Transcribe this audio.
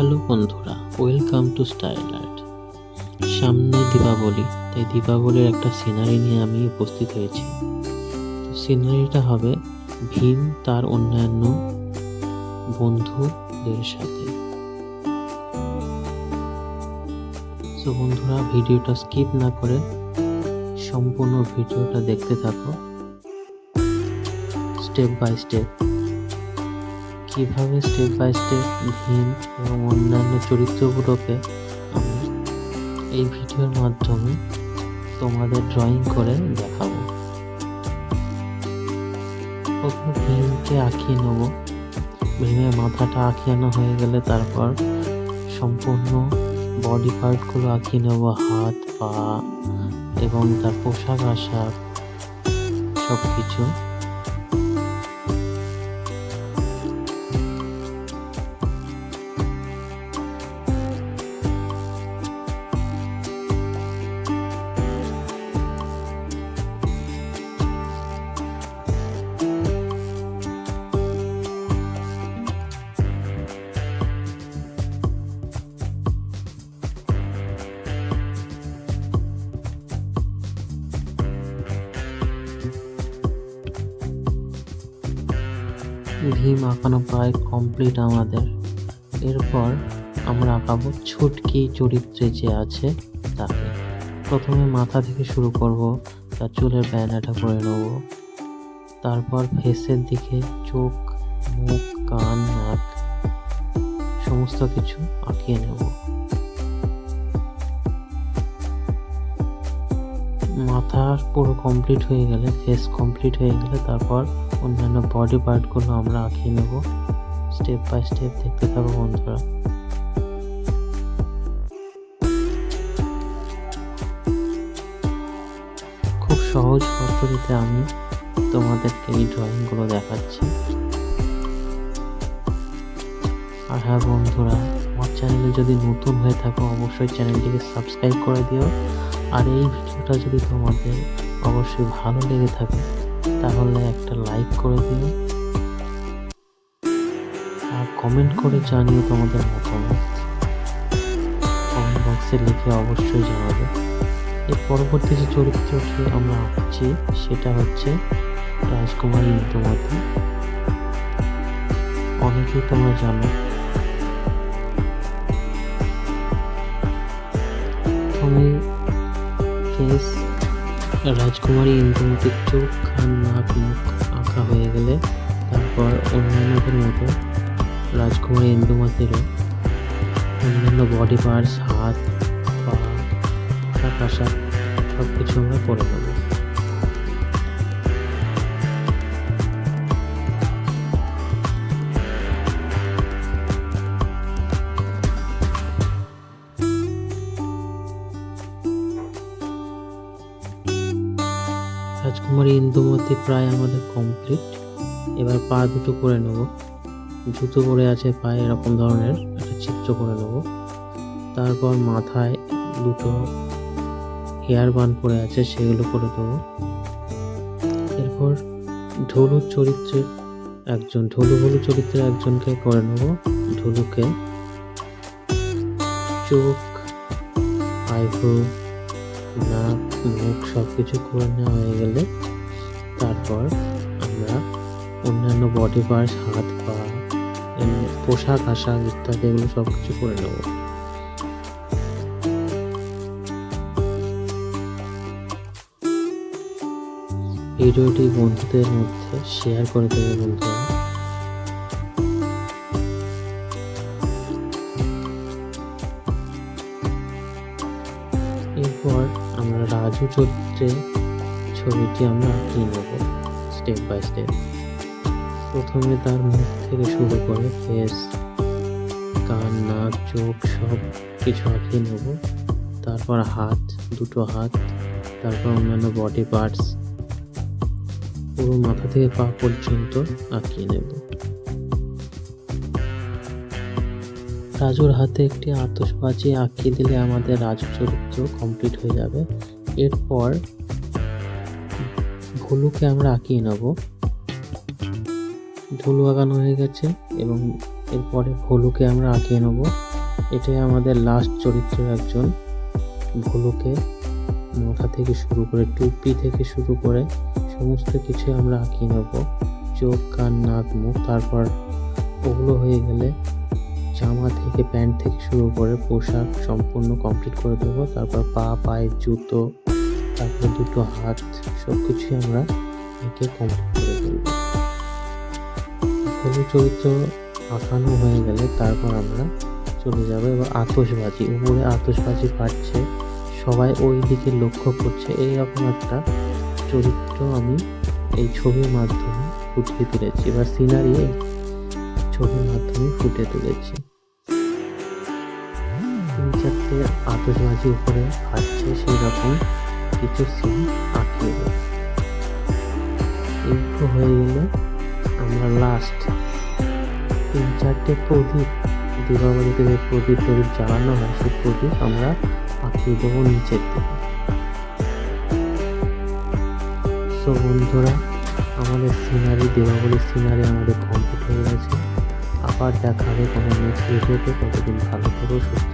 Hello বন্ধুরা, welcome to style art. সামনে দীপাবলি, তাই দীপাবলির একটা সিনারি নিয়ে আমি উপস্থিত হয়েছি। তো সিনারিটা হবে ভীম তার অন্যান্য বন্ধুদের সাথে। তো বন্ধুরা, ভিডিওটা স্কিপ না করে সম্পূর্ণ ভিডিওটা দেখতে থাকো, স্টেপ বাই স্টেপ। কিভাবে স্টেপ বাই স্টেপ ভীম এবং অন্যান্য চরিত্রগুলোকে আমি এই ভিডিওর মাধ্যমে তোমাদের ড্রয়িং করে দেখাবো। প্রথমে ভীমকে আঁকিয়ে নেব। ভীমের মাথাটা আঁকিয়ানো হয়ে গেলে তারপর সম্পূর্ণ বডি পার্টগুলো আঁকিয়ে নেব, হাত, পা এবং তার পোশাক আশাক সব কিছু। ভীম আঁকানো প্রায় কমপ্লিট আমাদের। এরপর আমরা আঁকাবো ছুটকি চরিত্রে যে আছে তাকে। প্রথমে মাথা থেকে শুরু করব, তার চুলের ব্যানাটা করে নেব। তারপর ফেসের দিকে চোখ, মুখ, কান, নাক সমস্ত কিছু আঁকিয়ে নেব। মাথা পুরো কমপ্লিট হয়ে গেলে, ফেস কমপ্লিট হয়ে গেলে তারপর অন্যান্য বডি পার্টগুলো আমরা আঁকিয়ে নেব। স্টেপ বাই স্টেপ দেখতে থাকো বন্ধুরা। খুব সহজ পদ্ধতিতে আমি তোমাদেরকে এই ড্রয়িংগুলো দেখাচ্ছি। আর হ্যাঁ বন্ধুরা, আমার চ্যানেলে যদি নতুন হয়ে থাকো অবশ্যই চ্যানেলটিকে সাবস্ক্রাইব করে দিও। আর এই ভিডিওটা যদি তোমাদের অবশ্যই ভালো লেগে থাকে তাহলে একটা লাইক করে দিও আর কমেন্ট করে জানিও তোমাদের মতামত। কমেন্ট বক্সে লিখে অবশ্যই জানাবে। এর পরবর্তী যে চরিত্রটি আমরা আঁকছি সেটা হচ্ছে রাজকুমারী ইন্দুমতি। অনেকেই তোমরা জানো। প্রথমে ফেস রাজকুমারী ইন্দুমতির চোখ, কান, নাক, মুখ আঁকা হয়ে গেলে তারপর অন্যান্যদের মতো রাজকুমারী ইন্দুমতিরও অন্যান্য বডি পার্টস, হাত, পা, পোশাক আশাক সব কিছু আমরা করে নেব। রাজকুমারী ইন্দুমতি প্রায় আমাদের কমপ্লিট। এবার পা দুটো করে নেব। জুতো পরে আছে পায়ে, এরকম ধরনের একটা চিত্র করে নেব। তারপর মাথায় দুটো হেয়ার বান পরে আছে, সেগুলো করে দেবো। এরপর ঢোলু চরিত্রের একজনকে করে নেব। ঢোলুকে চোখ, আইব্রো, নাক, মুখ সব কিছু করে নেওয়া হয়ে গেলে তারপর আমরা অন্যান্য বডি পার্টস, হাত, পা, পোশাক আশাক ইত্যাদি এগুলো সব কিছু করে নেব। ভিডিওটি বন্ধুদের মধ্যে শেয়ার করে দেবে বন্ধুরা। এরপর আমরা রাজু চরিত্রে ছবিটি আমরা আঁকিয়ে নেব স্টেপ বাই স্টেপ। প্রথমে তার মুখ থেকে শুরু করে ফেস, কান, নাক, চোখ সব কিছু আঁকিয়ে নেব। তারপর হাত, দুটো হাত, তারপর অন্যান্য বডি পার্টস পুরো মাথা থেকে পা পর্যন্ত আঁকিয়ে নেব। রাজুর হাতে একটি আতশবাজি আঁকিয়ে দিলে আমাদের রাজু চরিত্র কমপ্লিট হয়ে যাবে। এরপর ভুলুকে আমরা আঁকিয়ে নেব। ঢোল আঁকানো হয়ে গেছে এবং এরপরে ভোলুকে আমরা আঁকিয়ে নেব। এটাই আমাদের লাস্ট চরিত্রের একজন। ভোলুকে মাথা থেকে শুরু করে, টুপি থেকে শুরু করে সমস্ত কিছু আমরা আঁকিয়ে নেব, চোখ, কান, নাক, মুখ। তারপর ওগুলো হয়ে গেলে জামা থেকে, প্যান্ট থেকে শুরু করে পোশাক সম্পূর্ণ কমপ্লিট করে দেবো। তারপর পা, পায়ের জুতো, তারপর দুটো হাত, সব কিছুই আমরা এঁকে কমপ্লিট করে দেবো। ভোলু চরিত্র আঁকানো হয়ে গেলে তারপর আমরা চলে যাবো এবার আতশবাজি। উপরে আতশবাজি ফাটছে, সবাই ওই দিকে লক্ষ্য করছে, এইরকম একটা চরিত্র আমি এই ছবির মাধ্যমে ফুটিয়ে তুলেছি। এবার সিনারি ছবির মাধ্যমে ফুটে তুলেছি। 3-4টে আতশবাজি উপরে ফাটছে, সেই রকম কিছু সিন আঁকিয়ে দেব। এইগুলো হয়ে গেলে আমরা লাস্ট 3-4টে প্রদীপ, দীপাবলিতে যে প্রদীপ জ্বালানো হয়, সেই প্রদীপ আমরা আঁকিয়ে দেবো নিচের দিকে। সো বন্ধুরা, আমাদের সিনারি, দীপাবলির সিনারি আমাদের কমপ্লিট হয়ে গেছে। আবার দেখা হবে কোনো নেক্সট ভিডিওতে। ততদিন ভালো থেকো, সুস্থ